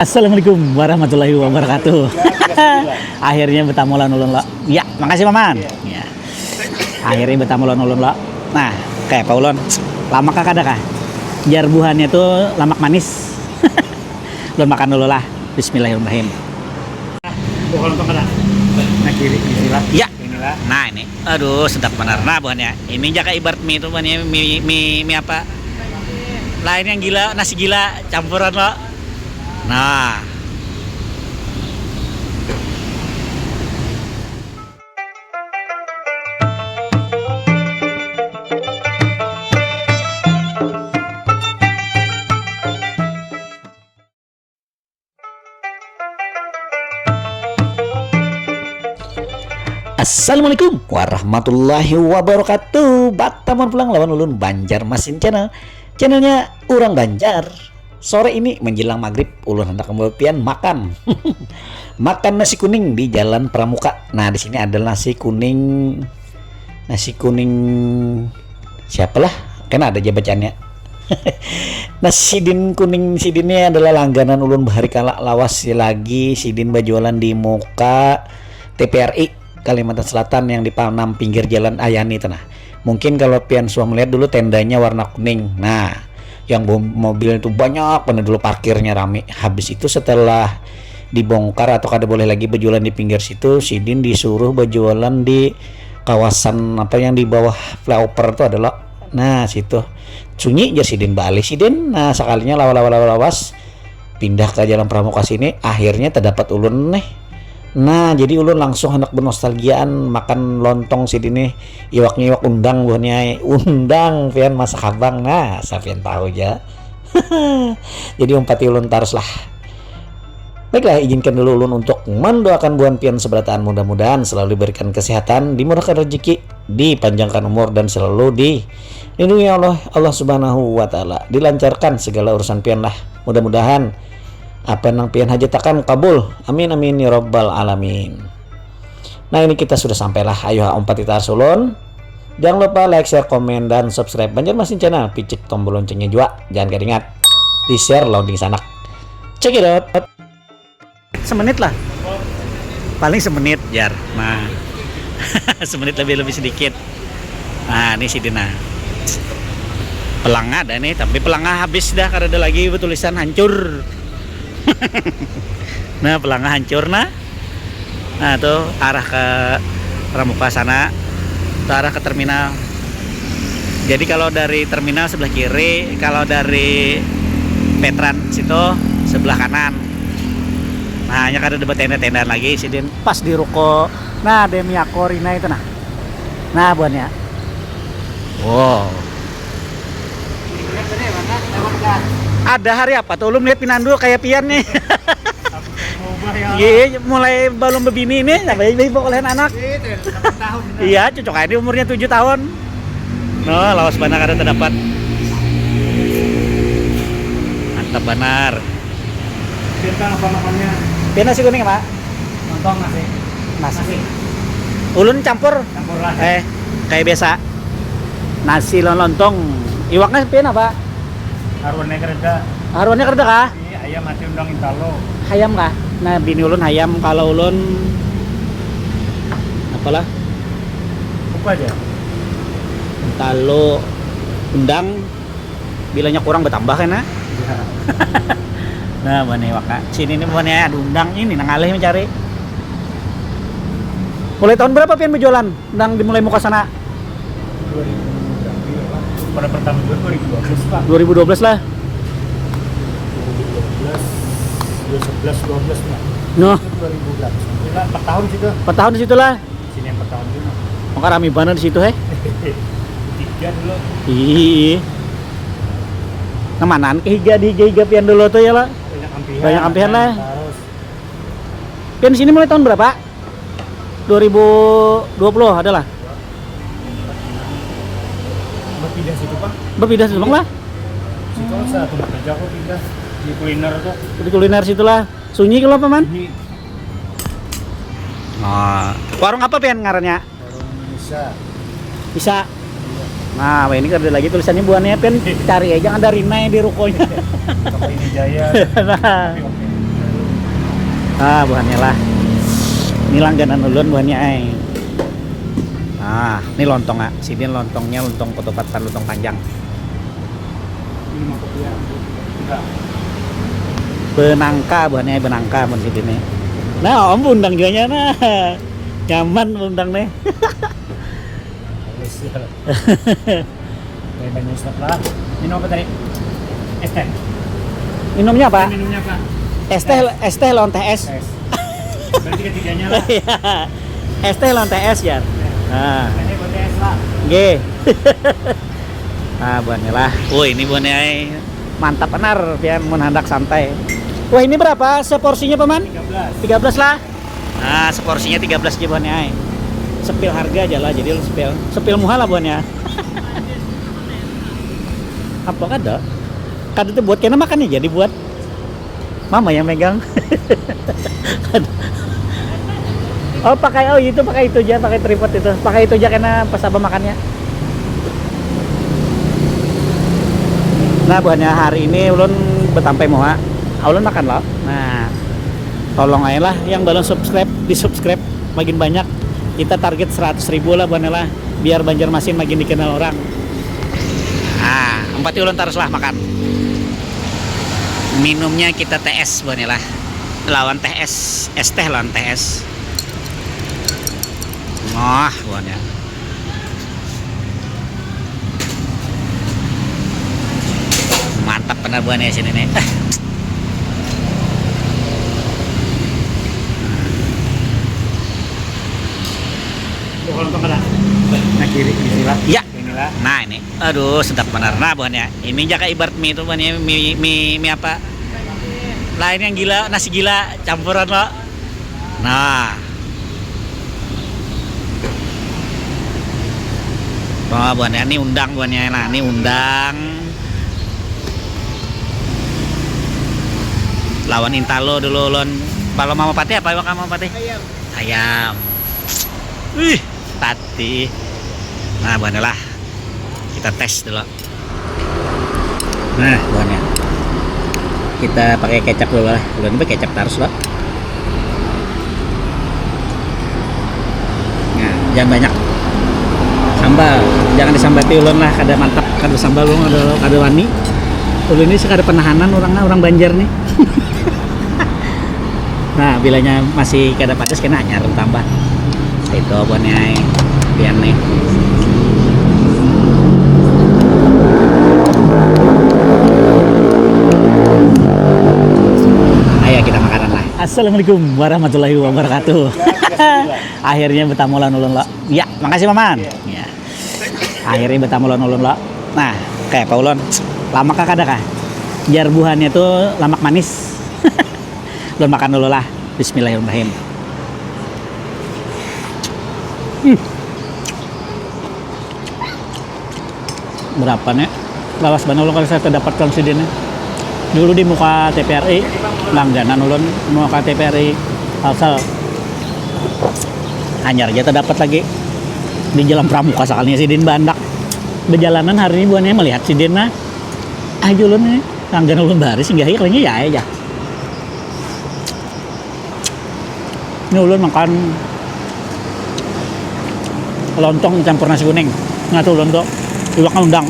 Assalamualaikum warahmatullahi wabarakatuh. Akhirnya bertamu ulun lo. Ya, makasih Maman. Ya. Akhirnya bertamu ulun lo. Nah, kayak Pak Ulun, lama kah kada kah? Jar buahnya tuh lamak manis. Ulun makan dulu lah. Bismillahirrahmanirrahim. Bukan untuk kada. Nah kiri inilah. Ya. Inilah. Nah ini, aduh sedap benar. Nah buahnya, ini jaka ibarat mie itu buahnya mie apa? Lain yang gila, nasi gila campuran lo. Nah, Assalamualaikum warahmatullahi wabarakatuh. Bataman pulang lawan ulun Banjarmasin channelnya orang Banjar. Sore ini menjelang maghrib ulun hendak kemudian makan makan nasi kuning di Jalan Pramuka. Nah di sini ada nasi kuning siapalah karena ada jabacannya. Nasi sidin kuning sidinnya adalah langganan ulun bahari kala lawas lagi sidin bajualan di muka TPRI Kalimantan Selatan yang di Panam pinggir jalan Ayani tanah. Mungkin kalau pian suah melihat dulu tendanya warna kuning. Nah yang mobil itu banyak bener dulu parkirnya rame. Habis itu setelah dibongkar atau kada boleh lagi berjualan di pinggir situ, sidin disuruh berjualan di kawasan apa yang di bawah flyover itu adalah nah situ sunyi aja sidin balik sidin. Nah sekalinya lawas pindah ke Jalan Pramuka sini akhirnya terdapat ulun nih. Nah jadi ulun langsung hendak bernostalgiaan makan lontong sidini iwaknya iwak undang buahnya undang pian masak abang. Nah sapian tahu aja. Jadi umpati ulun tarus lah. Baiklah izinkan dulu ulun untuk mendoakan buan pian seberataan mudah-mudahan selalu diberikan kesehatan, dimurahkan rezeki, dipanjangkan umur dan selalu dilindungi Allah Subhanahu wa taala, dilancarkan segala urusan pian lah. Mudah-mudahan apa nang pian hajat akan kabul, amin amin ya rabbal alamin. Nah ini kita sudah sampailah, ayo umpati tarsulun. Jangan lupa like, share, komen, dan subscribe Banjarmasin channel. Picik tombol loncengnya juga, jangan keringat di share loading sanak. Check it out. Semenit lah, paling semenit jar. Nah semenit lebih sedikit. Nah ini si Dina pelangga ada nih, tapi pelangga habis dah karena ada lagi tulisan hancur. Nah pelangga hancur nah tuh arah ke Pramuka sana, tuh arah ke terminal. Jadi kalau dari terminal sebelah kiri, kalau dari Petran situ sebelah kanan. Nah hanya ada debat tenda-tenda lagi sidin pas di ruko. Nah Demiako Rina itu nah buahnya. Wow, ada hari apa tuh lu melihat Pinando kayak pian nih. Iya mulai belum begini nih sampai ibu oleh anak. Iya cocok aja umurnya 7 tahun. No lawas benar ada terdapat mantap benar. Bintang apa makannya? Pian nasi kuning pak? Lontong nasi. Ulun campur lah. Kayak biasa nasi lontong. Iwaknya pian apa? Arwannya kerja kah? Ini ayam mati undang intalo. Hayam kah? Nah bini ulun hayam, kalau ulun apalah? Apa aja? Intalo undang bilangnya kurang bertambah kan nah? Ya. Nah mana waka sini ini mana ada undang ini nang alih mencari. Mulai tahun berapa pian berjualan? Undang dimulai muka sana? 2000 pada pertama 2012 pak. 2012 lah. 2011 12 pak. No. 2012. Kita 4 tahun situ. 4 tahun di situ lah. Sini yang 4 tahun juga. Maka rame banget di situ Tiga dulu. Iya. Kemanan kehiga di higa pian dulu tuh ya lah. Banyak ampihan lah. Terus. Pian sini mulai tahun berapa? 2020 adalah. Berpindah situ pak. Berpindah situ bang lah. Situ satu kerja kok pindah di kuliner tuh. Di kuliner situlah. Sunyi kalau apa man? Ini Warung apa pian ngarannya? warung Indonesia. Bisa. Nah, ini ada lagi tulisannya buahnya pen cari aja ada Rina di rukonya. Toko ini Jaya. Nah, Ah, buahnya lah. Ini langganan ulun buahnya ay. Ah, ini lontong ah. Sini lontongnya lontong ketupat lontong panjang. Ini mah kopiah. Enggak. Benangka buahnya benangka mun sini. Nah, om undang juga nah. Nyaman undang nih. Sial. Kayak banyak stop lah. Minum apa tadi? Es teh. Minumnya apa? Minumnya apa? Es teh lawan teh es. Es. Berarti ketiganya lah. Iya. Es teh lawan teh es ya. Nah, Ini buat es lah. G. Nah, buahnya lah. Wah, ini buahnya mantap benar, pian mun hendak santai. Wah, ini berapa seporsinya, Paman? 13. 13 lah. Nah, seporsinya 13 aja buahnya. Sepil harga aja lah, jadi lu sepil. Sepil muha lah buahnya. Apa kada? Kada itu buat kena makan ya, jadi buat mama yang megang. Oh, pakai itu aja, pakai tripod itu. Pakai itu aja karena pas abah makannya. Nah, buahnya hari ini ulun betampai moha. Ulun makan loh. Nah, tolong aja lah yang belum subscribe, di-subscribe makin banyak. Kita target 100.000 lah buahnya lah, biar Banjarmasin makin dikenal orang. Nah, 4 ulun terus lah makan. Minumnya kita TS buahnya lah. Lawan teh es teh lawan teh es. Wah, buahnya. Mantap benar buahnya sini nih. Kalau nonton kada. Nah kiri inilah. Ya. Inilah. Nah ini, aduh sedap benar. Nah buahnya, ini jaga ibarat mie itu buahnya mie apa? Lain yang gila, nasi gila campuran lo. Nah, oh buahnya ini undang buahnya, nah ini undang. Lawan Intalo dulu lon. Kalau Mama Pati apa makan Mama Pati? Ayam. Ayam. Wih, Pati. Nah, buahnya lah. Kita tes dulu. Nah, buahnya. Kita pakai kecap dulu lah. Udah ini kecap tarus lah. Nah, jangan banyak. Sambal, jangan disambati ulun lah. Kada mantap, kada sambal ulun, kada wani. Ulun ini sekada penahanan orang Banjar nih. Nah, bilanya masih kada padas kena anyar tambah. Itu buahnya pian nih. Ayo kita makanan lah. Assalamualaikum warahmatullahi wabarakatuh. Akhirnya betamulan ulun lo. Ya, makasih Maman. Ya. Akhirnya betamulan ulun lo. Nah, kayak apa ulun? Lama kah kada kah? Jar buahnya tuh lamak manis. Ulun makan dulu lah. Bismillahirrahmanirrahim. Berapa nih? Lawas banget ulun kalau saya dapatkan sidinnya. Dulu di muka TPRI langganan ulun muka TPRI asal anyar aja terdapat lagi di Jalan Pramuka sakalnya sidin bandak. Berjalanan hari ini buahnya melihat sidinnya. Ayo ulun nih langganan ulun baris hingga akhirnya ya aja. Ini ulun makan lontong campur nasi kuning. Nggak tuh lontong iwak undang.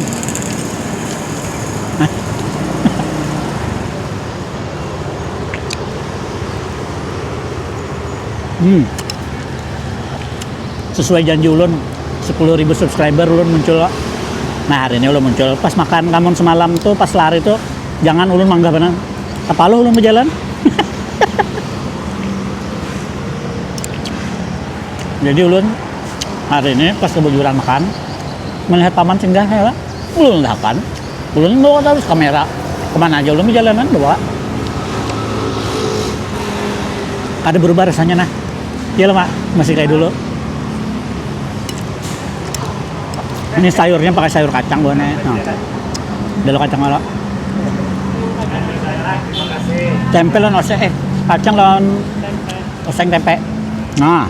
Sesuai janji ulun 10.000 subscriber ulun muncul. Nah hari ini ulun muncul pas makan kamun semalam tuh pas lari tuh jangan ulun manggah benar apa lo ulun berjalan. Jadi ulun hari ini pas kebujuran makan melihat paman singgah ya ulun makan ulun bawa terus kamera kemana aja ulun berjalanan bawa ada berubah rasanya nah. Iya loh mak, masih kayak dulu. Ini sayurnya pakai sayur kacang buahnya. Nah, dulu kacang lo. Tempe lawan oseng, kacang lawan oseng tempe. Nah,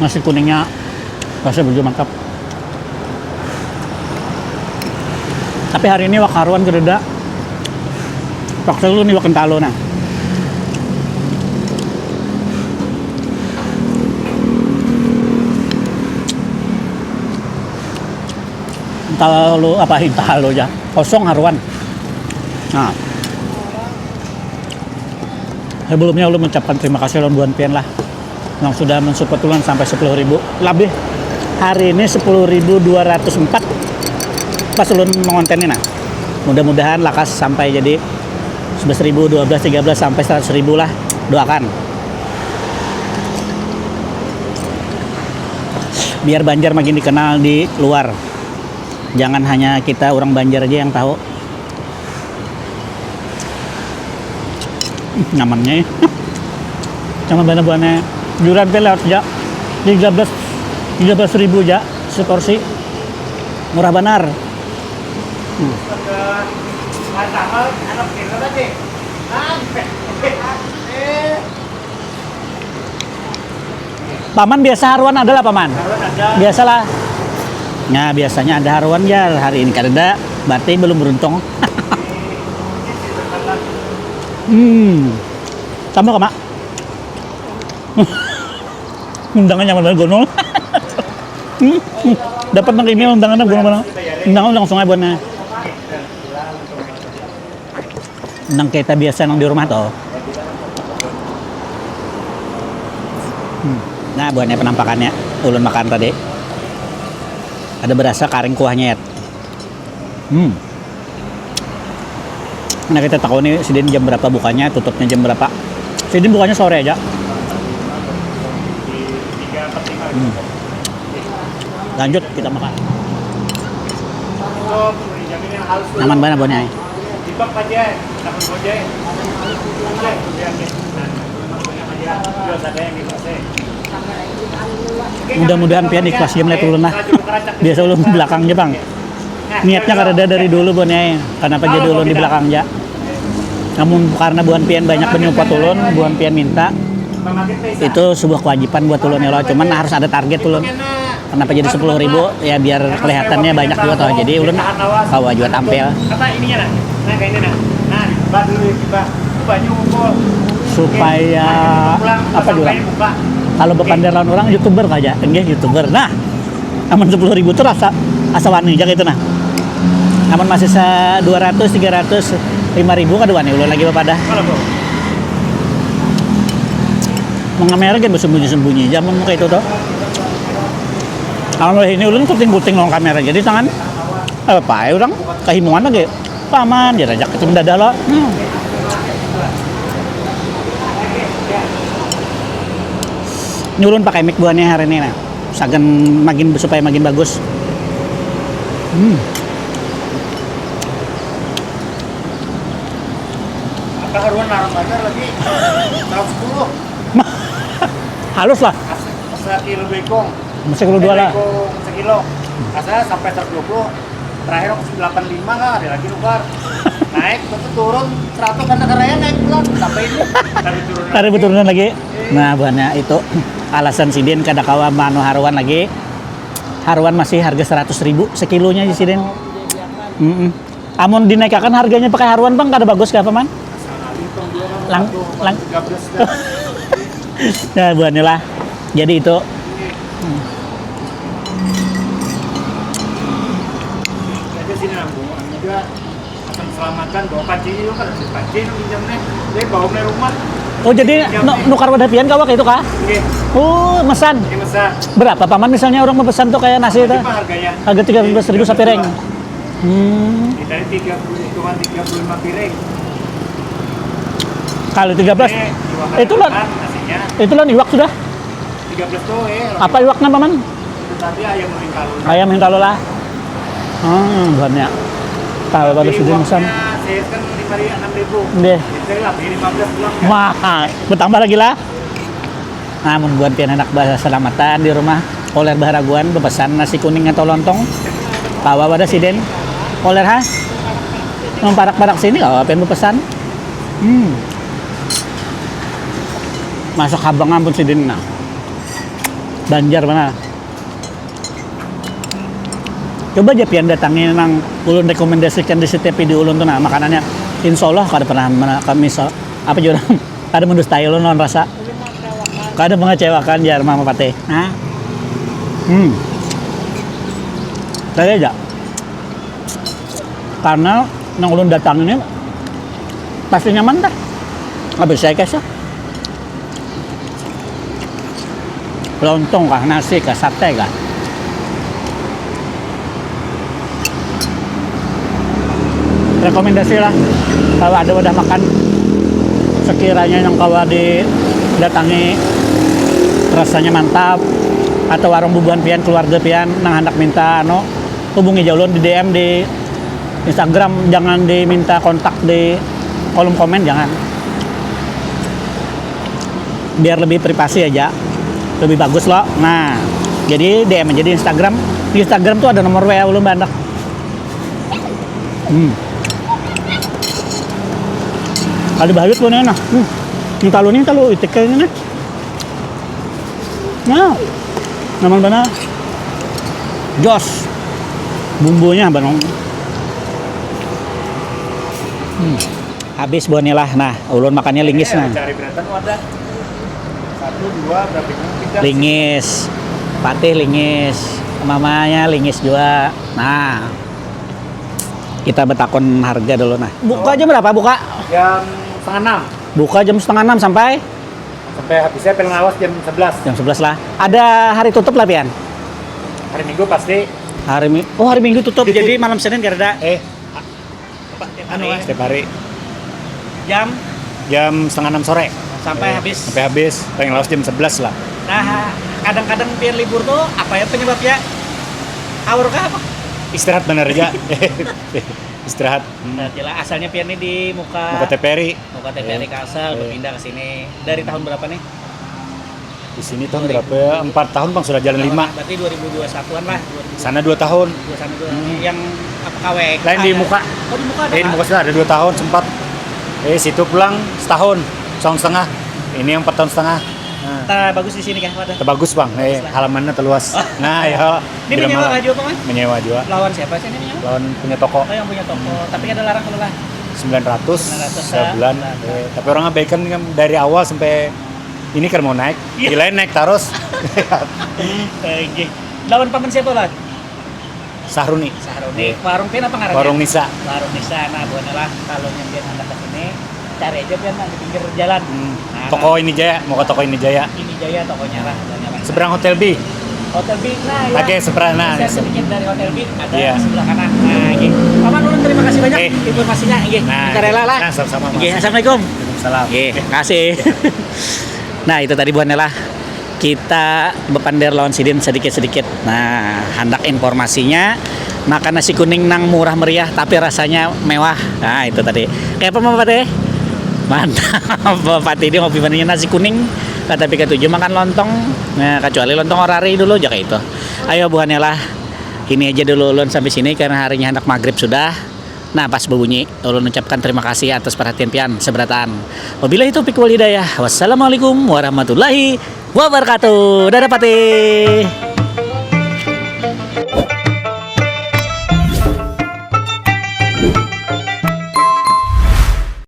nasi kuningnya rasa begitu mantap. Tapi hari ini wak haruan kededa. Wak selalu nih wak kentalo na. Hintalo apa hintalo ya? Kosong haruan. Nah. Sebelumnya ulun mengucapkan terima kasih ulun Buan Pian lah yang sudah mensupport ulun sampai 10.000 lebih. Hari ini 10.204 pas ulun mengontenin nah. Mudah-mudahan lakas sampai jadi 11.000, 12, 13 sampai 100.000 lah. Doakan. Biar Banjar makin dikenal di luar. Jangan hanya kita orang Banjar aja yang tahu. Nyamannya ya. Cuma bener-bener juran lewat aja 13.000 aja seporsi, murah benar. Paman biasa haruan adalah paman? Biasalah. Nah biasanya ada haruan ya, hari ini kada, berarti belum beruntung. Sama kak mak. Undangan nyaman banget gonol. Dapat nang email undangannya gonol. Undangan langsung aja buatnya. Nang kita biasa nang di rumah toh. Nah buatnya penampakannya ulun makan tadi. Ada berasa karing kuahnya ya. Nah kita tahu nih Sidin jam berapa bukanya, tutupnya jam berapa. Sidin bukanya sore aja. Lanjut kita makan. Aman banget bonnya. Mudah-mudahan pian ikhlas jam ulun lah. Biasa ulun di belakangnya bang. Niatnya karena dari dulu bonnya. Kenapa jadi ulun di belakangnya? Namun karena Buan Pian banyak menyupport ulun, Buan Pian minta itu sebuah kewajiban buat ulun ya. Cuman harus ada target ulun. Kenapa jadi 10.000 ya biar kelihatannya banyak juga toh. Jadi ulun bawa juga tampil. Supaya apa juga? Kalau berpandai lawan orang YouTuber aja, enggak YouTuber. Nah, aman 10.000 tuh asa wani aja gitu nah. Namun masih 200, 300, 5.000 kan wani ulun lagi pada. Mengamera kan bersembunyi-sembunyi zaman kayak itu toh. Kalau ini ulun puting-puting nong kamera jadi tangan apa ya orang kehimungan lagi paman dia ajak ketemu dada lo. Nyulun pakai mic buannya hari ini nah. Sagan supaya makin bagus. Apa haruan narang Banjar lagi? Tahun 10. Halus lah. Sekilo bekong. Masih kilo 2 lah. Sekilo. Asal sampai 120. Terakhir aku 85 kan ada lagi nukar. Naik terus turun 100 karena karaya naik pulang sampai ini. Tadi turunan lagi. Nah, buahnya itu alasan Sidin kada kawa manu haruan lagi. Haruan masih harga 100.000 sekilonya sih Sidin. Amun dinaikkan harganya pakai haruan bang kada bagus kah paman? Lang. Nah, buahnya lah. Jadi itu Jadi sini nambung juga akan selamatkan bawa panci itu kan panci itu pinjamnya. Dia bawa ke rumah. oh jadi nukar wadah pian kawak itu kah? Oke. Oh, mesan. Ini besar. Berapa paman misalnya orang memesan tuh kayak nasi itu? Berapa harganya? Harga 13.000 sapiring. Dari 35 piring. Kalau 13 itulah nasinya itulah iwak sudah. 13 tuh Apa iwaknya paman? itu tadi ayam hintalo. Ayam hintalo lah. Banyak. Kalau pada sudah mesan. Saya kan 6.000. Deh. Saya lah 15 pulang. Mahal. Bertambah lagi lah. Namun buat pian anak bahasa selamatan di rumah. Oler Baharaguan berpesan nasi kuning atau lontong. Bawa pada Sidin. Oler ha? Memparak-parak sini kalau pian berpesan. Masuk Habangan pun Sidin nah. Banjar mana? Coba aja pian datangin nang ulun rekomendasikan di setiap video ulun tuh nah makanannya. Insya Allah kada pernah kami apa juga kada mendustai ulun non rasa. Kada mengecewakan jar mama pate. Nah. Tadi aja. Karena nang ulun datang ini pasti nyaman dah. Habis saya kasih. Lontong kah, nasi kah, sate kah. Rekomendasi lah kalau ada wadah makan sekiranya yang kawa didatangi rasanya mantap atau warung bubuhan pian keluarga pian nang hendak minta hubungi Jaulun di DM di Instagram, jangan diminta kontak di kolom komen, jangan, biar lebih privasi aja, lebih bagus loh. Nah jadi DM aja di Instagram tuh ada nomor WA ulun bandak. Ada balut pun enak. Yung talo itik kayo na. Nah, naman ba na? Jos. Bumbunya banong. Habis buahnya lah. Nah, ulun makannya lingis nah. Cari beratan ada. 1, 2, berapa ini? 3. Lingis. Patih lingis. Mamanya lingis juga. Nah. Kita betakon harga dulu nah. Buka jam berapa buka? Jam setengah 6. Buka jam setengah 6 sampai Habisnya film lawas jam 11. jam 11 lah. Ada hari tutup lah pian. Hari Minggu pasti. Hari Minggu tutup. Jadi malam Senin kada. Setiap hari. Jam setengah 6 sore. sampai habis. Sampai habis. Film lawas jam 11 lah. Nah, kadang-kadang pian libur tuh apa ya penyebabnya? Awur kah apa? Istirahat bener aja. Istirahat. Nah, jelas asalnya pian ini di muka TPRI. TPRI Kalsel berpindah ke sini. Dari tahun berapa nih? Di sini tahun berapa ya? 4 tahun Bang, sudah jalan 5. Berarti 2021-an lah. Sana 2 tahun. Yang apa KW? Lain di muka. Oh, di muka ada. Di muka sudah ada 2 tahun sempat. Situ pulang setahun, setengah. Ini yang 4 tahun setengah. Nah, bagus di sini kah? Wadah. Terbagus Bang. Halamannya terluas. Nah, ya. Ini menyewa kah juga, Mas? Menyewa juga. Lawan siapa sih ini menyewa? Lawan punya toko. Oh, yang punya toko. Tapi ada larang kelola. 900 sebulan. Tapi orangnya baik kan dari awal sampai ini kan mau naik. Gila naik terus. Lawan paman siapa lah? Sahruni. Warung pian apa ngarannya? Warung Nisa. Warung Nisa. Nah, bukan lah kalau yang pian hendak ke sini, cari aja pian di pinggir jalan. Nah, Toko ini Jaya, mau ke toko ini Jaya. Ini Jaya tokonya lah. Seberang Hotel B. Hotel B. Nah, ya. Oke, seberang. Nah, sedikit dari Hotel B ada Iya. sebelah kanan. Nah, ini. Paman ulun terima kasih banyak informasinya. Nggih. Nah, Kita rela lah. Nah, sama-sama. Mas. Nggih, assalamualaikum. Salam. Oke, kasih. Nah, itu tadi buahnya lah. Kita bepander lawan sidin sedikit-sedikit. Nah, hendak informasinya makan nasi kuning nang murah meriah tapi rasanya mewah. Nah, itu tadi. Kayak apa Bapak teh? Mantap. Bapak ini ngopi bandingin nasi kuning. Kata pika 7 makan lontong. Nah, kecuali lontong orari dulu aja kayak itu. Ayo buahnya lah. Ini aja dulu ulun sampai sini karena harinya hendak maghrib sudah. Nah, pas berbunyi, ulun ucapkan terima kasih atas perhatian pian seberatan. Wabillahi taufiq wal hidayah. Wassalamualaikum warahmatullahi wabarakatuh. Dadah Patih.